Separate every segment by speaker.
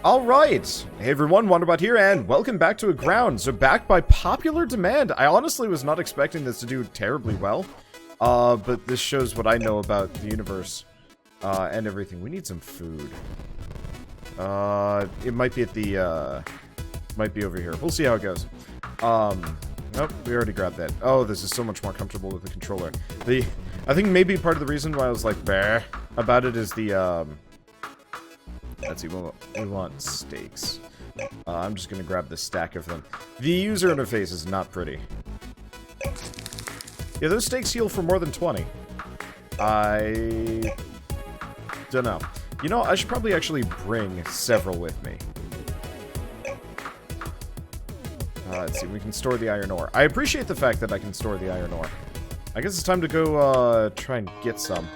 Speaker 1: Alright, hey everyone, Wanderbot here, and welcome back to Aground. So back by popular demand. I honestly was not expecting this to do terribly well, but this shows what I know about the universe, and everything. We need some food. It might be at the, might be over here. We'll see how it goes. Nope, we already grabbed that. Oh, this is so much more comfortable with the controller. I think maybe part of the reason why I was like, bleh, about it is the, let's see, we want steaks. I'm just gonna grab this stack of them. The user interface is not pretty. Yeah, those steaks heal for more than 20. I don't know. You know, I should probably actually bring several with me. Let's see, we can store the iron ore. I appreciate the fact that I can store the iron ore. I guess it's time to go, try and get some.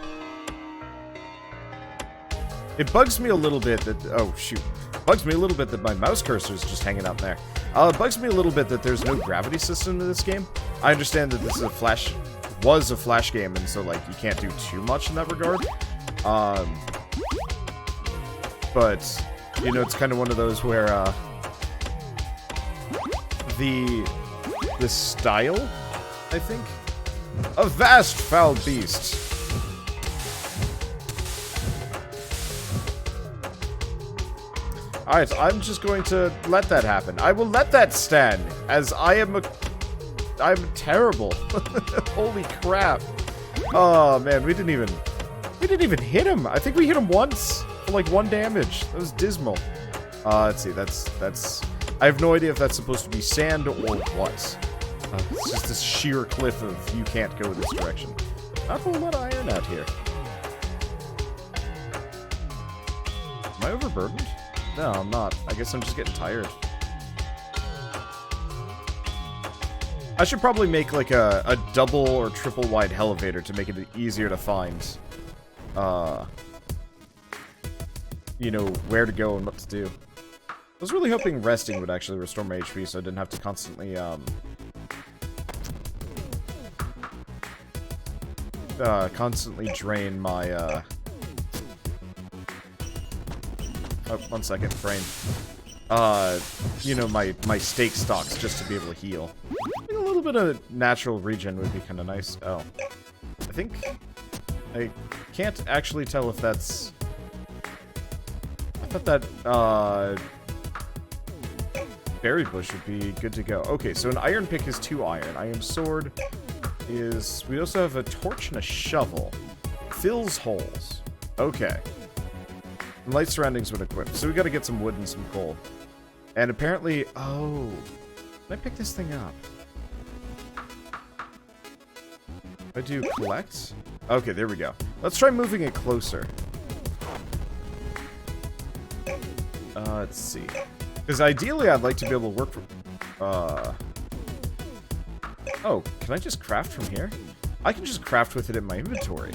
Speaker 1: It bugs me a little bit that... Oh, shoot. Bugs me a little bit that my mouse cursor is just hanging out there. It bugs me a little bit that there's no gravity system in this game. I understand that this is was a Flash game, and so, like, you can't do too much in that regard. But, you know, it's kind of one of those where, the style, I think? A vast foul beast. Alright, I'm just going to let that happen. I will let that stand, as I'm terrible. Holy crap. Oh man, we didn't even hit him. I think we hit him once for like 1 damage. That was dismal. Let's see, that's I have no idea if that's supposed to be sand or what. It's just this sheer cliff of you can't go this direction. Not a whole lot of iron out here. Am I overburdened? No, I'm not. I guess I'm just getting tired. I should probably make like a double or triple wide elevator to make it easier to find, you know, where to go and what to do. I was really hoping resting would actually restore my HP so I didn't have to constantly, constantly drain my, oh, 1 second, brain. You know, my steak stocks just to be able to heal. I think a little bit of natural regen would be kind of nice. Oh. I think... I can't actually tell if that's... I thought that, berry bush would be good to go. Okay, so an iron pick is 2 iron. Iron sword is... We also have a torch and a shovel. Fills holes. Okay. And light surroundings would equip. So we gotta get some wood and some coal. And apparently... Oh... Can I pick this thing up? I do collect? Okay, there we go. Let's try moving it closer. Let's see. Because ideally I'd like to be able to work from... Oh, can I just craft from here? I can just craft with it in my inventory.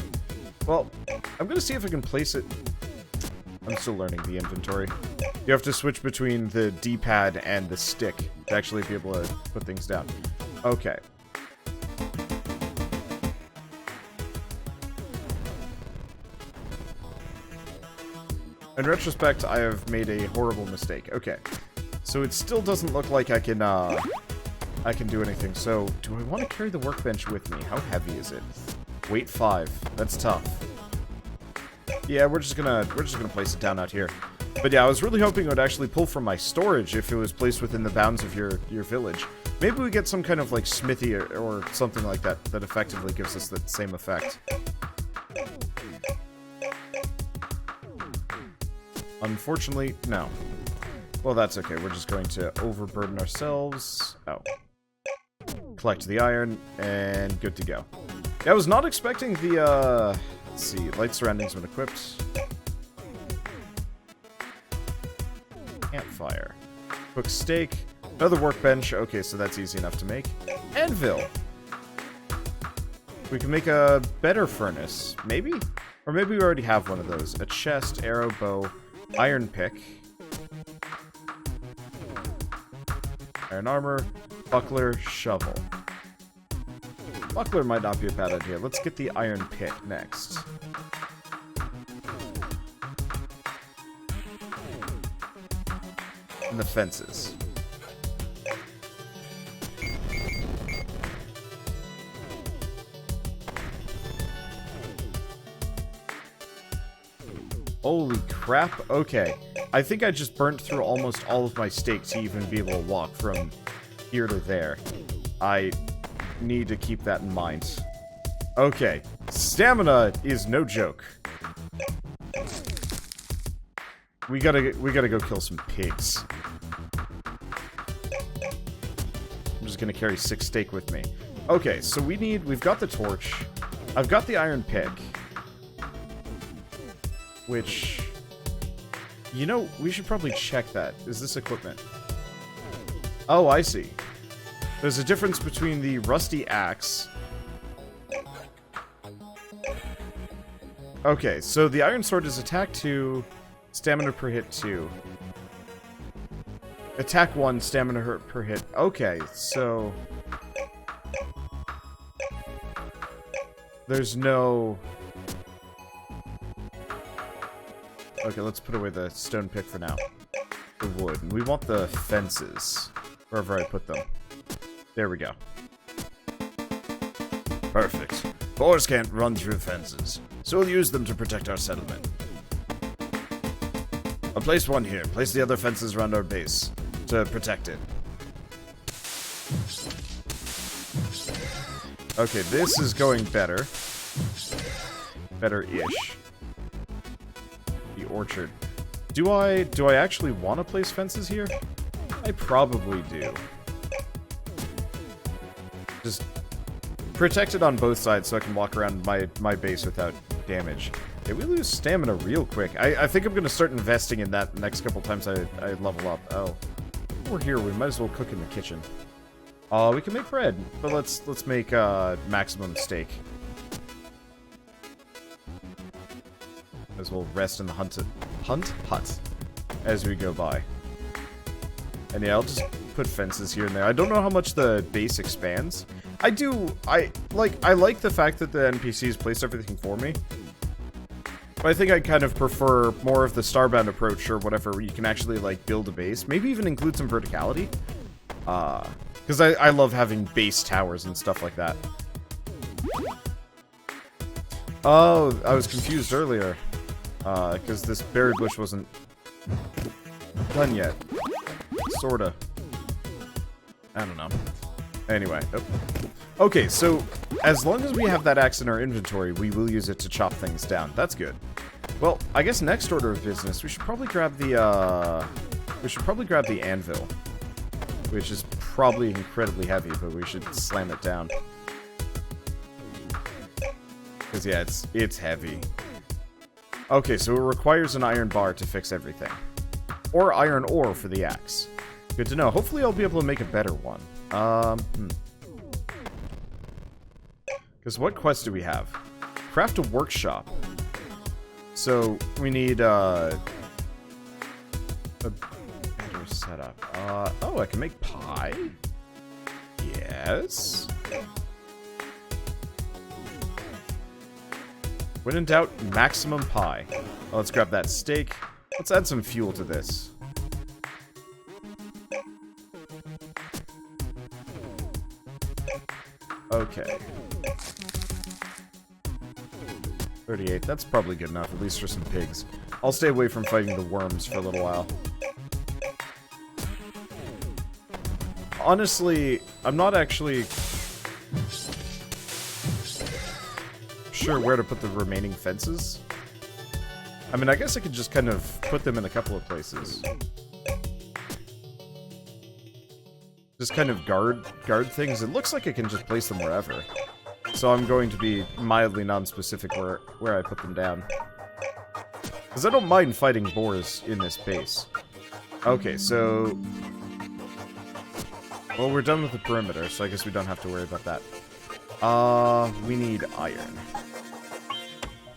Speaker 1: Well, I'm gonna see if I can place it... I'm still learning the inventory. You have to switch between the D-pad and the stick to actually be able to put things down. Okay. In retrospect, I have made a horrible mistake. Okay. So it still doesn't look like I can do anything. So, do I want to carry the workbench with me? How heavy is it? Weight 5. That's tough. Yeah, we're just gonna place it down out here. But yeah, I was really hoping it would actually pull from my storage if it was placed within the bounds of your village. Maybe we get some kind of like smithy or something like that that effectively gives us that same effect. Unfortunately, no. Well, that's okay. We're just going to overburden ourselves. Oh. Collect the iron, and good to go. Yeah, I was not expecting the, let's see, light surroundings when equipped. Campfire. Cook steak. Another workbench. Okay, so that's easy enough to make. Anvil. We can make a better furnace. Maybe? Or maybe we already have one of those. A chest, arrow, bow, iron pick. Iron armor, buckler, shovel. Buckler might not be a bad idea. Let's get the iron pick next. and the fences. Holy crap. Okay. I think I just burnt through almost all of my steak to even be able to walk from here to there. I need to keep that in mind. Okay. Stamina is no joke. We gotta go kill some pigs. I'm just gonna carry 6 steak with me. Okay, so we've got the torch. I've got the iron pick. Which, you know, we should probably check that. Is this equipment? Oh, I see. There's a difference between the rusty axe. Okay, so the iron sword is attack 2, stamina per hit 2. Attack 1, stamina per hit. Okay, so there's no... Okay, let's put away the stone pick for now. The wood. And we want the fences. Wherever I put them. There we go. Perfect. Boars can't run through fences, so we'll use them to protect our settlement. I'll place one here. Place the other fences around our base to protect it. Okay, this is going better. Better-ish. The orchard. Do I actually want to place fences here? I probably do. Just protect it on both sides so I can walk around my base without damage. Okay, we lose stamina real quick. I think I'm going to start investing in that the next couple times I level up. Oh. We're here, we might as well cook in the kitchen. We can make bread, but let's make maximum steak. As well rest in the hunt hut as we go by. And yeah, I'll just put fences here and there. I don't know how much the base expands. I like the fact that the NPCs place everything for me. But I think I kind of prefer more of the Starbound approach or whatever, where you can actually, like, build a base. Maybe even include some verticality. Because I love having base towers and stuff like that. Oh, I was confused earlier. Because this berry bush wasn't done yet. Sorta. I don't know. Anyway. Oh. Okay, so as long as we have that axe in our inventory, we will use it to chop things down. That's good. Well, I guess next order of business, we should probably grab the anvil. Which is probably incredibly heavy, but we should slam it down. Because, yeah, it's heavy. Okay, so it requires an iron bar to fix everything. Or iron ore for the axe. Good to know. Hopefully I'll be able to make a better one. Because what quest do we have? Craft a workshop. So, we need, a better setup. Oh, I can make pie? Yes. When in doubt, maximum pie. Oh, let's grab that steak. Let's add some fuel to this. Okay. 38, that's probably good enough, at least for some pigs. I'll stay away from fighting the worms for a little while. Honestly, I'm not actually sure where to put the remaining fences. I mean, I guess I could just kind of put them in a couple of places. Just kind of guard things. It looks like I can just place them wherever. So I'm going to be mildly non-specific where I put them down. Because I don't mind fighting boars in this base. Okay, so... Well, we're done with the perimeter, so I guess we don't have to worry about that. We need iron.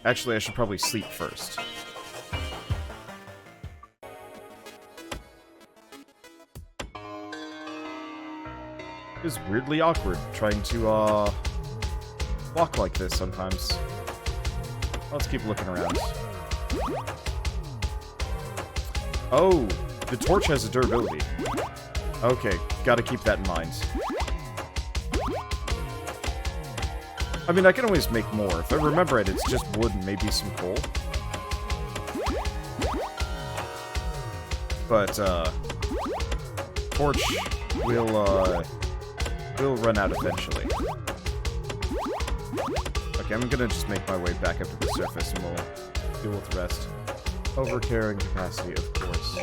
Speaker 1: Actually, I should probably sleep first. It's weirdly awkward trying to, walk like this sometimes. Let's keep looking around. Oh, the torch has a durability. Okay, gotta keep that in mind. I mean, I can always make more. If I remember it, it's just wood and maybe some coal. But, torch will run out eventually. Okay, I'm gonna just make my way back up to the surface and we'll deal with the rest. Overcarrying capacity, of course.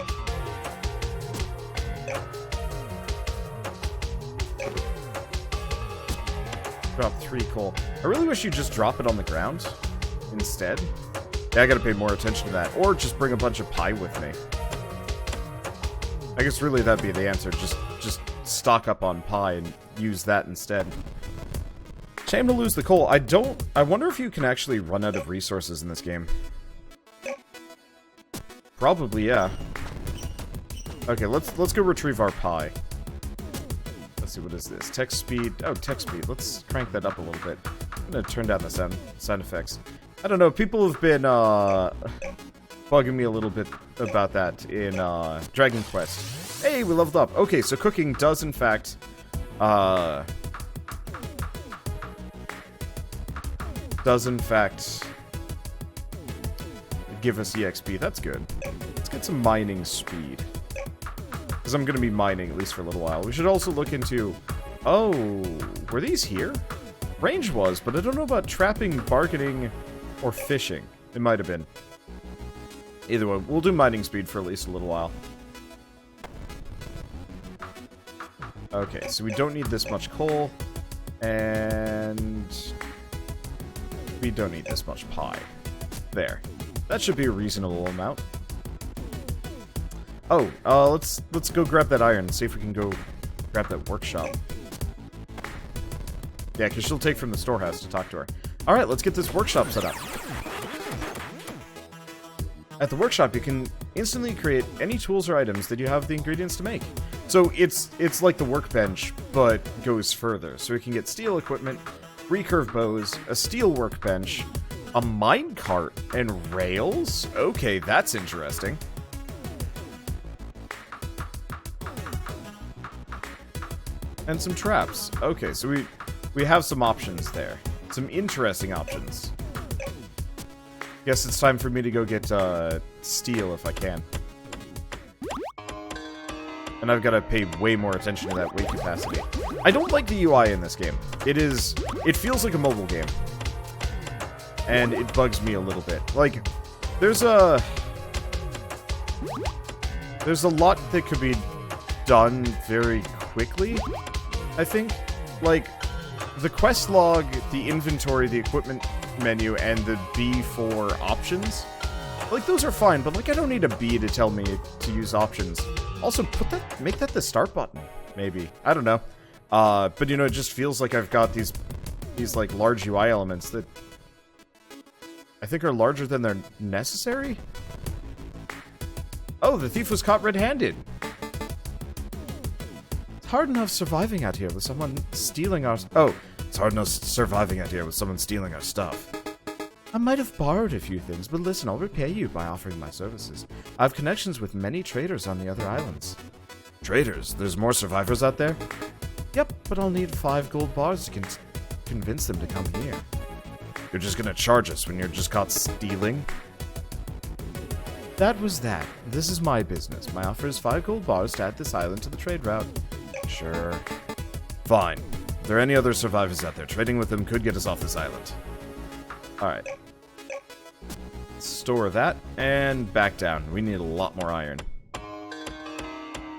Speaker 1: Drop 3 coal. I really wish you'd just drop it on the ground instead. Yeah, I gotta pay more attention to that. Or just bring a bunch of pie with me. I guess really that'd be the answer. Just stock up on pie and use that instead. Shame to lose the coal. I wonder if you can actually run out of resources in this game. Probably, yeah. Okay, let's go retrieve our pie. Let's see, what is this? Text speed. Oh, text speed. Let's crank that up a little bit. I'm gonna turn down the sound effects. I don't know, people have been bugging me a little bit about that in Dragon Quest. Hey, we leveled up. Okay, so cooking does in fact give us EXP. That's good. Let's get some mining speed. Because I'm going to be mining at least for a little while. We should also look into... Oh, were these here? Range was, but I don't know about trapping, bargaining, or fishing. It might have been. Either way, we'll do mining speed for at least a little while. Okay, so we don't need this much coal. And... we don't need this much pie. There. That should be a reasonable amount. Oh, let's go grab that iron and see if we can go grab that workshop. Yeah, because she'll take from the storehouse to talk to her. Alright, let's get this workshop set up. At the workshop, you can instantly create any tools or items that you have the ingredients to make. So it's like the workbench, but goes further. So we can get steel equipment, recurve bows, a steel workbench, a minecart, and rails? Okay, that's interesting. And some traps. Okay, so we have some options there. Some interesting options. Guess it's time for me to go get steel if I can. And I've got to pay way more attention to that weight capacity. I don't like the UI in this game. It feels like a mobile game. And it bugs me a little bit. Like, there's a lot that could be done very quickly, I think. Like, the quest log, the inventory, the equipment menu, and the B for options. Like, those are fine, but, like, I don't need a B to tell me to use options. Also, make that the start button, maybe. I don't know. But, you know, it just feels like I've got these like, large UI elements that I think are larger than they're necessary? Oh, the thief was caught red-handed. It's hard enough surviving out here with someone stealing our... Oh, it's hard enough surviving out here with someone stealing our stuff. I might have borrowed a few things, but listen, I'll repay you by offering my services. I have connections with many traders on the other islands. Traders? There's more survivors out there? Yep, but I'll need 5 gold bars to convince them to come here. You're just gonna charge us when you're just caught stealing? That was that. This is my business. My offer is 5 gold bars to add this island to the trade route. Sure. Fine. If there are any other survivors out there, trading with them could get us off this island. Alright. Store that, and back down. We need a lot more iron.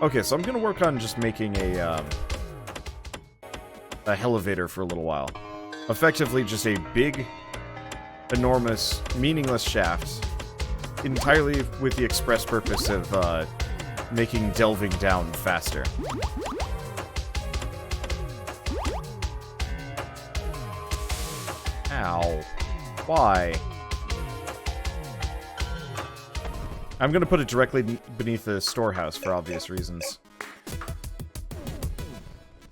Speaker 1: Okay, so I'm gonna work on just making a elevator for a little while. Effectively just a big, enormous, meaningless shaft, entirely with the express purpose of making delving down faster. Ow. Why? I'm gonna put it directly beneath the storehouse for obvious reasons.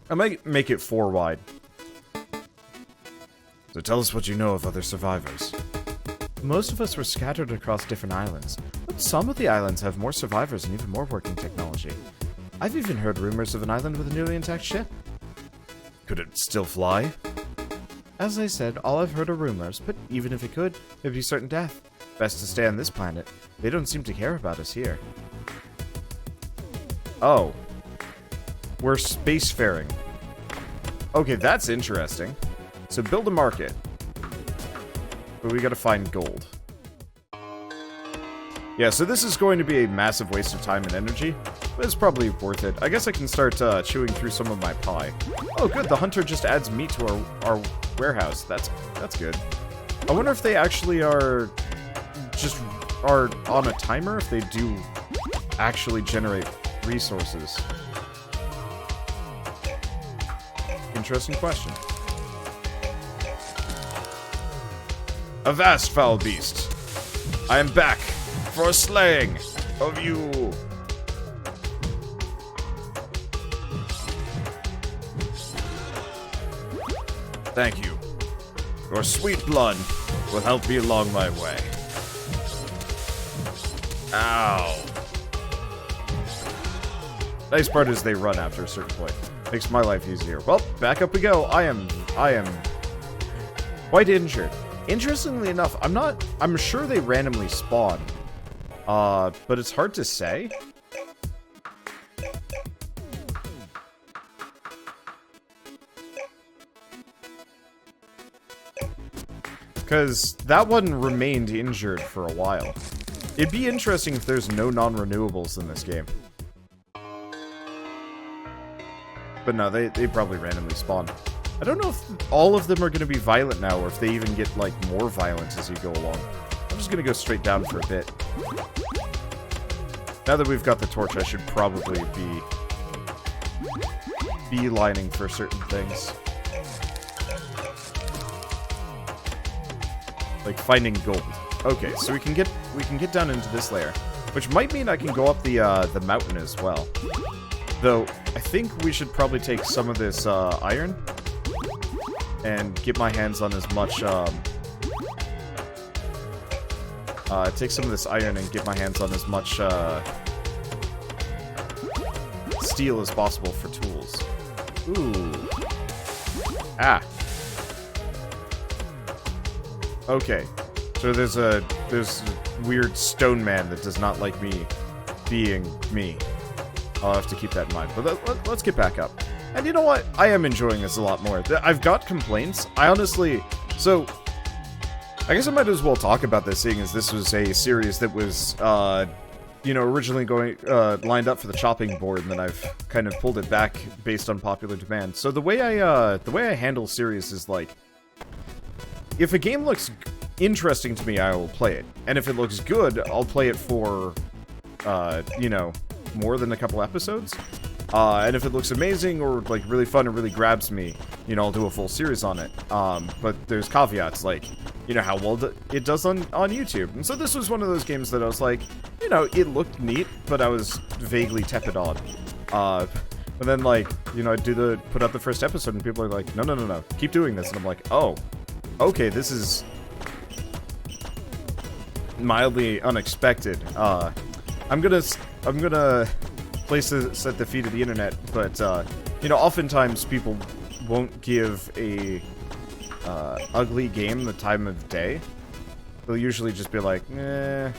Speaker 1: I might make it 4 wide. So tell us what you know of other survivors. Most of us were scattered across different islands. What Some of the islands have more survivors and even more working technology. I've even heard rumors of an island with a nearly intact ship. Could it still fly? As I said, all I've heard are rumors, but even if it could, it'd be certain death. Best to stay on this planet. They don't seem to care about us here. Oh. We're spacefaring. Okay, that's interesting. So build a market. But we gotta find gold. Yeah, so this is going to be a massive waste of time and energy, but it's probably worth it. I guess I can start chewing through some of my pie. Oh, good, the hunter just adds meat to our warehouse. That's good. I wonder if they actually are on a timer, if they do actually generate resources. Interesting question. Avast, foul beast! I am back for a slaying of you! Thank you. Your sweet blood will help me along my way. Ow. Nice part is they run after a certain point. Makes my life easier. Well, back up we go. I am quite injured. Interestingly enough, I'm sure they randomly spawn. But it's hard to say. Because that one remained injured for a while. It'd be interesting if there's no non-renewables in this game. But no, they probably randomly spawn. I don't know if all of them are going to be violent now, or if they even get, like, more violent as you go along. I'm just going to go straight down for a bit. Now that we've got the torch, I should probably be beelining for certain things. Like finding gold. Okay, so we can get down into this layer, which might mean I can go up the mountain as well. Though I think we should probably take some of this iron and get my hands on as much take some of this iron and get my hands on as much steel as possible for tools. Ooh. Ah. Okay. So there's a weird stone man that does not like me being me. I'll have to keep that in mind. But let's get back up. And you know what? I am enjoying this a lot more. I've got complaints. I honestly... So, I guess I might as well talk about this, seeing as this was a series that was, you know, originally lined up for the chopping board, and then I've kind of pulled it back based on popular demand. So the way I handle series is like, if a game looks interesting to me, I will play it. And if it looks good, I'll play it for, you know, more than a couple episodes. And if it looks amazing or, like, really fun and really grabs me, you know, I'll do a full series on it. But there's caveats, like, you know, how well it does on YouTube. And so this was one of those games that I was like, you know, it looked neat, but I was vaguely tepid on. But then, like, you know, I'd put out the first episode and people are like, no, keep doing this. And I'm like, oh, okay, this is mildly unexpected. I'm gonna set the feet of the internet, but, you know, oftentimes people won't give a ugly game the time of day. They'll usually just be like, and,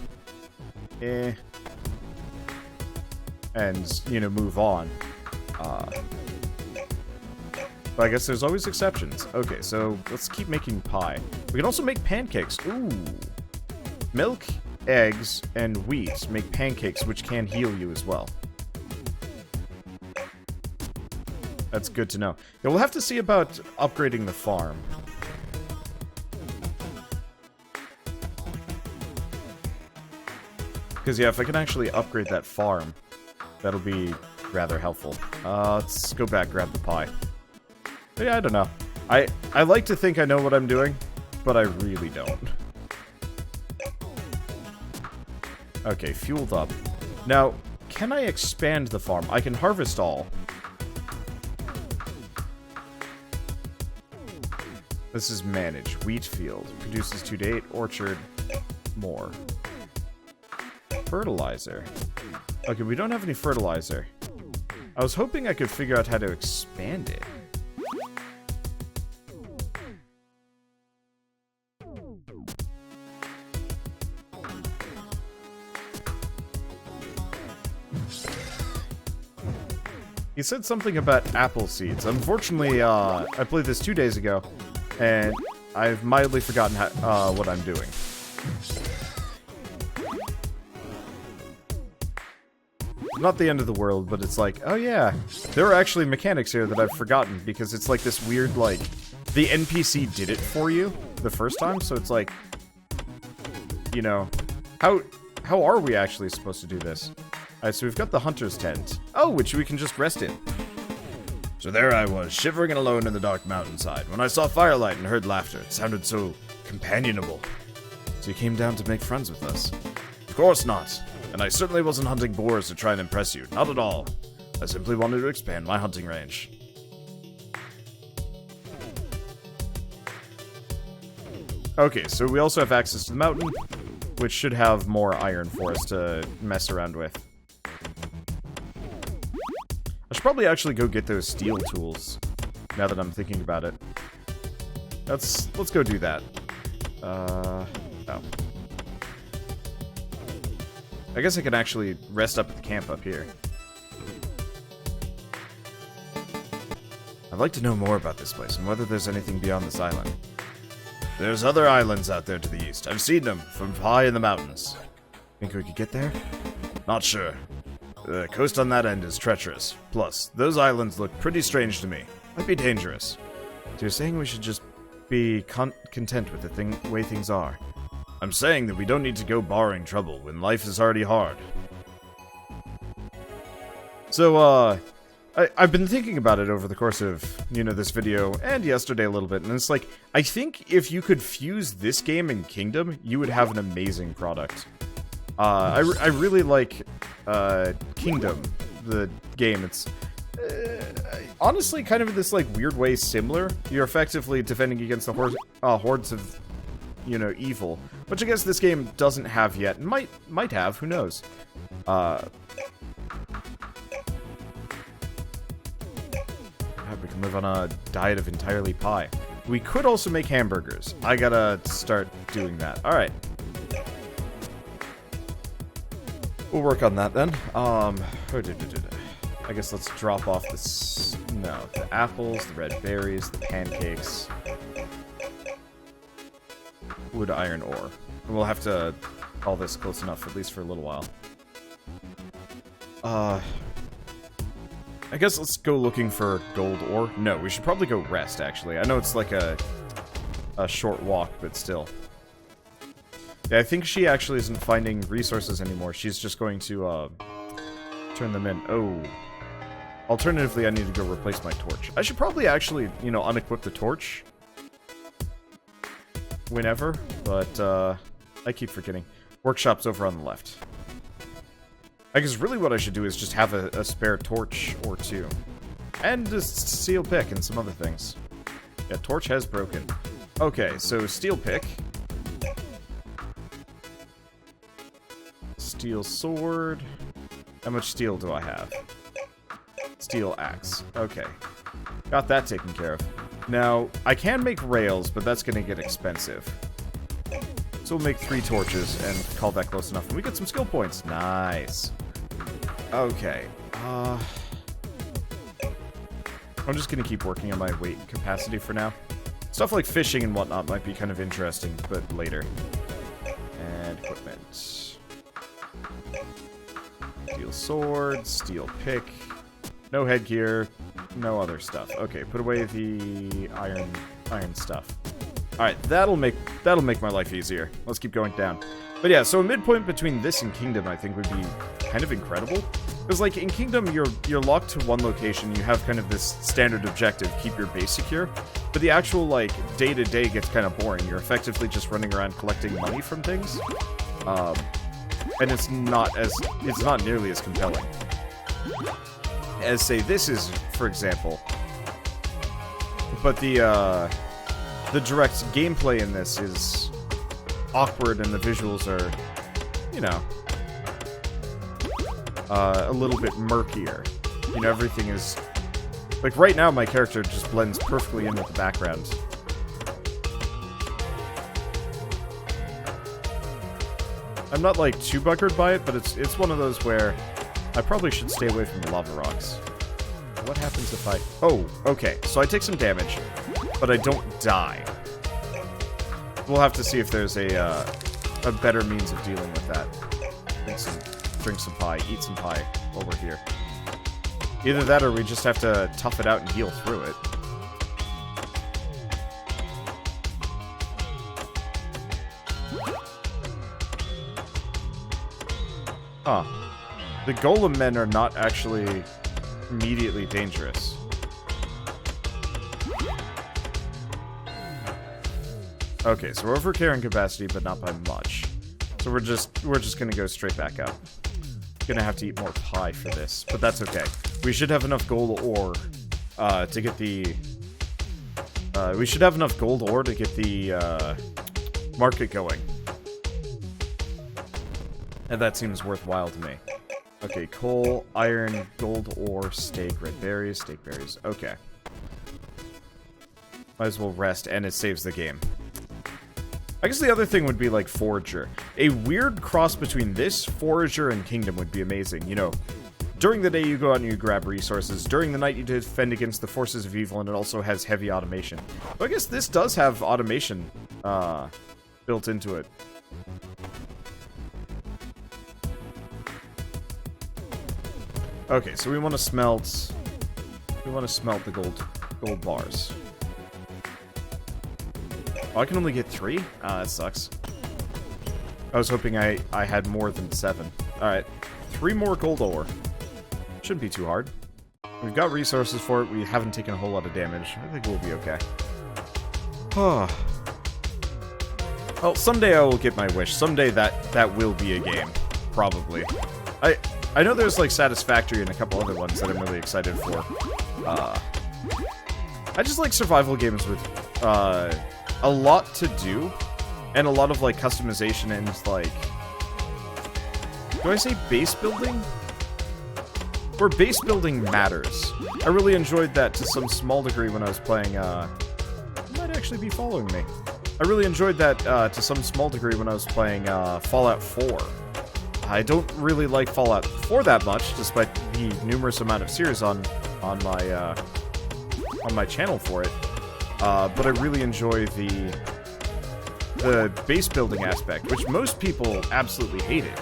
Speaker 1: you know, move on. But I guess there's always exceptions. Okay, so let's keep making pie. We can also make pancakes. Ooh. Milk, eggs, and wheat make pancakes, which can heal you as well. That's good to know. Yeah, we'll have to see about upgrading the farm. Because, yeah, if I can actually upgrade that farm, that'll be rather helpful. Let's go back, grab the pie. But yeah, I don't know. I like to think I know what I'm doing, but I really don't. Okay, fueled up. Now, can I expand the farm? I can harvest all. This is manage. Wheat field. Produces 2 to 8. Orchard. More. fertilizer. Okay, we don't have any fertilizer. I was hoping I could figure out how to expand it. He said something about apple seeds. Unfortunately, I played this 2 days ago, and I've mildly forgotten how, what I'm doing. Not the end of the world, but it's like, oh yeah, there are actually mechanics here that I've forgotten, because it's like this weird, like, the NPC did it for you the first time, so it's like, you know, how are we actually supposed to do this? Alright, so we've got the hunter's tent. Oh, which we can just rest in. So there I was, shivering and alone in the dark mountainside, when I saw firelight and heard laughter. It sounded so companionable. So you came down to make friends with us? Of course not. And I certainly wasn't hunting boars to try and impress you. Not at all. I simply wanted to expand my hunting range. Okay, so we also have access to the mountain, which should have more iron for us to mess around with. I should probably actually go get those steel tools, now that I'm thinking about it. Let's go do that. Oh. I guess I can actually rest up at the camp up here. I'd like to know more about this place, and whether there's anything beyond this island. There's other islands out there to the east. I've seen them from high in the mountains. Think we could get there? Not sure. The coast on that end is treacherous. Plus, those islands look pretty strange to me. Might be dangerous. So you're saying we should just be content with the way things are? I'm saying that we don't need to go borrowing trouble when life is already hard. So, I've been thinking about it over the course of, you know, this video, and yesterday a little bit, and it's like, I think if you could fuse this game and Kingdom, you would have an amazing product. I really like, Kingdom, the game. It's, honestly kind of in this, like, weird way similar. You're effectively defending against the hordes of, you know, evil. Which I guess this game doesn't have yet. Might have, who knows. We can live on a diet of entirely pie. We could also make hamburgers. I gotta start doing that. Alright. We'll work on that then. I guess let's drop off this... No, the apples, the red berries, the pancakes. Wood, iron, ore. And we'll have to call this close enough, at least for a little while. I guess let's go looking for gold ore. No, we should probably go rest, actually. I know it's like a short walk, but still. Yeah, I think she actually isn't finding resources anymore. She's just going to, turn them in. Oh. Alternatively, I need to go replace my torch. I should probably actually, you know, unequip the torch. Whenever, but, I keep forgetting. Workshop's over on the left. I guess really what I should do is just have a spare torch or two. And a steel pick and some other things. Yeah, torch has broken. Okay, so steel pick. Steel sword. How much steel do I have? Steel axe. Okay. Got that taken care of. Now, I can make rails, but that's gonna get expensive. So we'll make 3 torches and call that close enough. And we get some skill points. Nice. Okay. I'm just gonna keep working on my weight capacity for now. Stuff like fishing and whatnot might be kind of interesting, but later. And equipment. Steel sword, steel pick. No headgear, no other stuff. Okay, put away the iron stuff. Alright, that'll make my life easier. Let's keep going down. But yeah, so a midpoint between this and Kingdom I think would be kind of incredible. Because like in Kingdom you're locked to one location, you have kind of this standard objective, keep your base secure. But the actual like day-to-day gets kind of boring. You're effectively just running around collecting money from things. And it's not nearly as compelling as say this is, for example. But the direct gameplay in this is awkward and the visuals are, you know, a little bit murkier. You know, everything is... Like, right now, my character just blends perfectly in with the background. I'm not, like, too buggered by it, but it's one of those where I probably should stay away from the lava rocks. What happens if I... Oh, okay. So I take some damage, but I don't die. We'll have to see if there's a better means of dealing with that. Drink some pie, eat some pie while we're here. Either that or we just have to tough it out and heal through it. Huh. The golem men are not actually immediately dangerous. Okay, so we're over carrying capacity, but not by much. So we're just gonna go straight back up. Gonna have to eat more pie for this, but that's okay. We should have enough gold ore to get the. We should have enough gold ore to get the market going, and that seems worthwhile to me. Okay, coal, iron, gold ore, steak, red berries, steak berries. Okay. Might as well rest, and it saves the game. I guess the other thing would be, like, Forager. A weird cross between this, Forager, and Kingdom would be amazing. You know, during the day you go out and you grab resources. During the night you defend against the forces of evil, and it also has heavy automation. But I guess this does have automation built into it. Okay, so we want to smelt... We want to smelt the gold bars. Oh, I can only get 3? Ah, that sucks. I was hoping I had more than 7. Alright. 3 more gold ore. Shouldn't be too hard. We've got resources for it. We haven't taken a whole lot of damage. I think we'll be okay. Well, someday I will get my wish. Someday that will be a game. Probably. I know there's, like, Satisfactory and a couple other ones that I'm really excited for. I just like survival games with, a lot to do, and a lot of, like, customization and, like... Do I say base building? Where base building matters. I really enjoyed that to some small degree when I was playing, You might actually be following me. I really enjoyed that, to some small degree when I was playing, Fallout 4. I don't really like Fallout 4 that much, despite the numerous amount of series on my channel for it. But I really enjoy the base building aspect, which most people absolutely hated.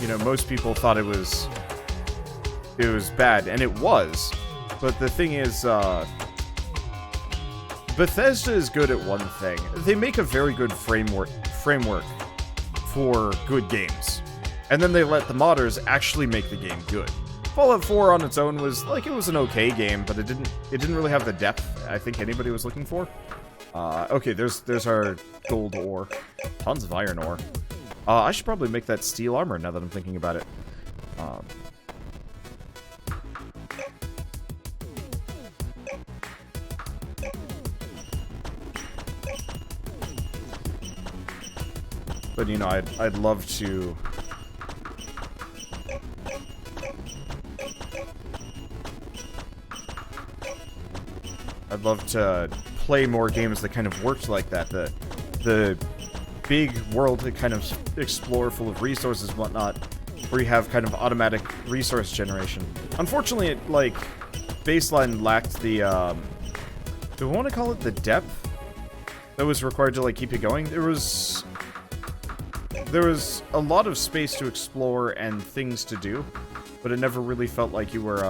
Speaker 1: You know, most people thought it was bad, and it was. But the thing is, Bethesda is good at one thing. They make a very good framework for good games. And then they let the modders actually make the game good. Fallout 4 on its own was, like, it was an okay game, but it didn't really have the depth I think anybody was looking for. Okay, there's our gold ore. Tons of iron ore. I should probably make that steel armor now that I'm thinking about it. But, you know, I'd love to... I'd love to play more games that kind of worked like that. The big world to kind of explore full of resources and whatnot, where you have kind of automatic resource generation. Unfortunately, it, like, baseline lacked the, do I want to call it the depth that was required to, like, keep it going? There was a lot of space to explore and things to do, but it never really felt like you were,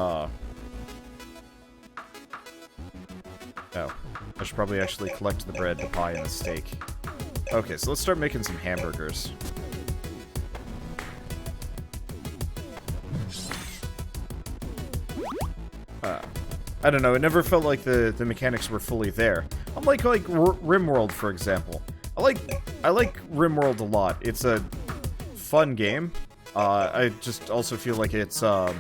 Speaker 1: Oh, I should probably actually collect the bread, the pie, and the steak. Okay, so let's start making some hamburgers. I don't know, it never felt like the mechanics were fully there. Unlike, RimWorld, for example. I like RimWorld a lot. It's a fun game. I just also feel like it's, not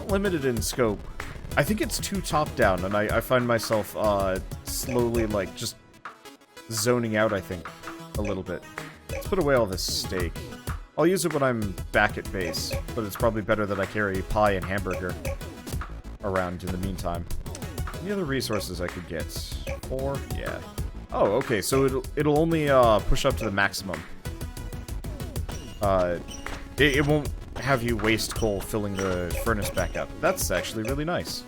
Speaker 1: limited in scope. I think it's too top-down, and I find myself, slowly, like, just zoning out, I think, a little bit. Let's put away all this steak. I'll use it when I'm back at base, but it's probably better that I carry pie and hamburger around in the meantime. Any other resources I could get? 4? Yeah. Oh, okay, so it'll only push up to the maximum. It won't have you waste coal filling the furnace back up. That's actually really nice.